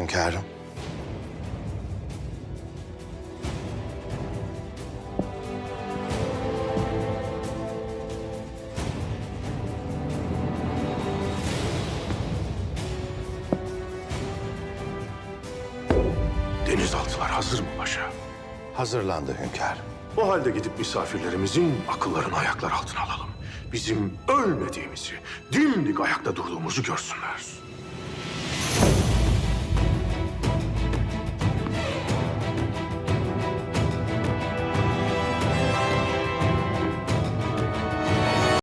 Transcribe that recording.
hünkârım. Denizaltılar hazır mı paşa? Hazırlandı hünkârım. O halde gidip misafirlerimizin akıllarını ayaklar altına alalım. Bizim ölmediğimizi, dimdik ayakta durduğumuzu görsünler.